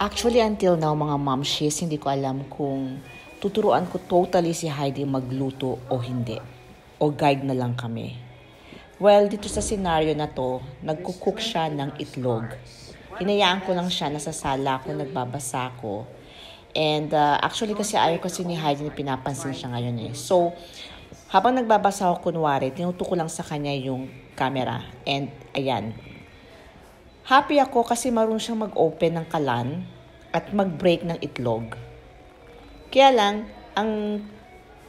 Actually, until now, mga momshies, hindi ko alam kung tuturuan ko totally si Heidi magluto o hindi. O guide na lang kami. Well, dito sa scenario na to, nagkukook siya ng itlog. Hinayaan ko lang siya, nasa sala ko, nagbabasa ko. And actually kasi ayaw kasi ni Heidi na pinapansin siya ngayon eh. So, habang nagbabasa ako kunwari, tinuto ko lang sa kanya yung camera. And ayan, happy ako kasi marunong siyang mag-open ng kalan at mag-break ng itlog. Kaya lang, ang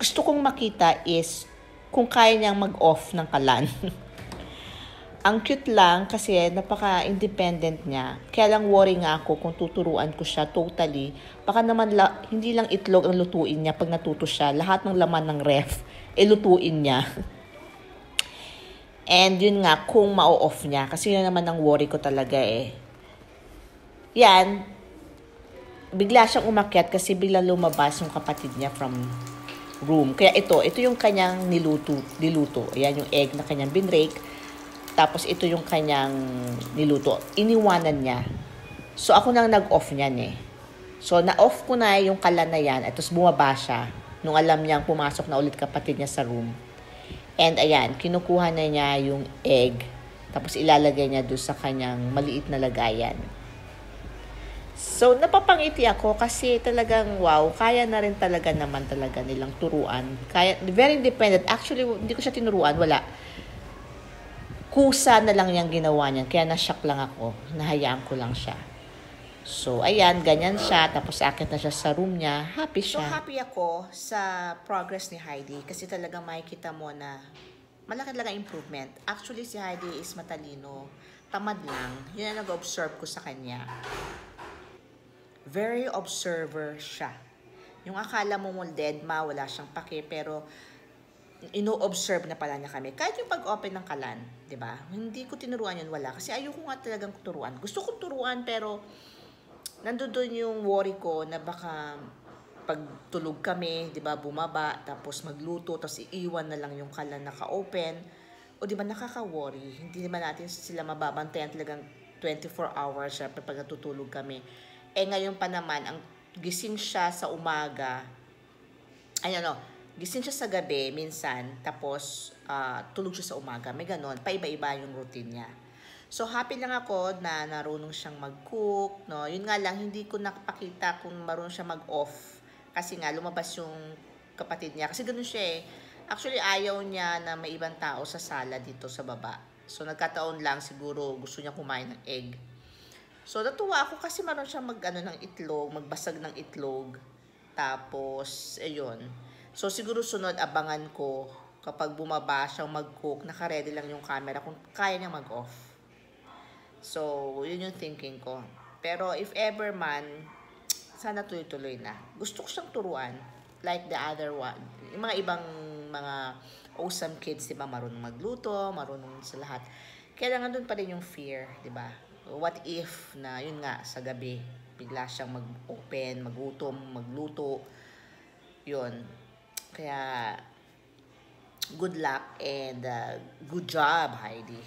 gusto kong makita is kung kaya niyang mag-off ng kalan. Ang cute lang kasi napaka-independent niya. Kaya lang worry nga ako kung tuturuan ko siya totally. Baka naman hindi lang itlog ang lutuin niya pag natuto siya. Lahat ng laman ng ref, lutuin niya. And yun nga, kung ma-off niya. Kasi yun naman ang worry ko talaga eh. Yan, bigla siyang umakyat kasi bigla lumabas yung kapatid niya from room. Kaya ito yung kanyang niluto. Ayan yung egg na kanyang binrake. Tapos ito yung kanyang niluto. Iniwanan niya. So ako nang nag-off niyan eh. So na-off ko na yung kalan na yan. At tapos bumaba siya. Nung alam niyang pumasok na ulit kapatid niya sa room. And ayan, kinukuha na niya yung egg. Tapos ilalagay niya doon sa kanyang maliit na lagayan. So, napapangiti ako kasi talagang wow, kaya na rin talaga naman talaga nilang turuan. Kaya, very independent. Actually, hindi ko siya tinuruan, wala. Kusa na lang niyang ginawa niyan. Kaya na-shock lang ako. Nahayaan ko lang siya. So, ayan, ganyan siya. Tapos, akit na siya sa room niya. Happy siya. So, happy ako sa progress ni Heidi. Kasi talagang makikita mo na malaki talaga improvement. Actually, si Heidi is matalino. Tamad lang. Yun ang nag-observe ko sa kanya. Very observer siya. Yung akala mo deadma, wala siyang pake, pero ino-observe na pala niya kami. Kahit yung pag-open ng kalan, di ba? Hindi ko tinuruan yun, wala. Kasi ayoko nga talagang turuan. Gusto kong turuan, pero nandun yung worry ko na baka pag tulog kami, di ba, bumaba, tapos magluto, tapos iiwan na lang yung kalan naka-open. O di ba, nakaka-worry. Hindi naman natin sila mababantayan talagang 24 hours siya pag natutulog kami. Ngayon pa naman, ang gising siya sa umaga, gising siya sa gabi minsan, tapos tulog siya sa umaga. May ganon, paiba-iba yung routine niya. So, happy lang ako na narunong siyang mag-cook, no? Yun nga lang, hindi ko nakapakita kung marunong siya mag-off. Kasi nga, lumabas yung kapatid niya. Kasi ganun siya eh. Actually, ayaw niya na may ibang tao sa sala dito sa baba. So, nagkataon lang, siguro gusto niya kumain ng egg. So, natuwa ako kasi marunong siya ng itlog, magbasag ng itlog. Tapos, ayun. So, siguro sunod, abangan ko kapag bumaba siyang mag-cook, naka-ready lang yung camera kung kaya niya mag-off. So, yun yung thinking ko. Pero, if ever man, sana tuloy-tuloy na. Gusto ko siyang turuan, like the other one. Yung mga ibang mga awesome kids, diba, marunong magluto, marunong sa lahat. Kailangan dun pa rin yung fear, diba? What if na yun nga sa gabi bigla siyang mag-open, magutom, magluto. Yun. Kaya good luck and good job, Heidi.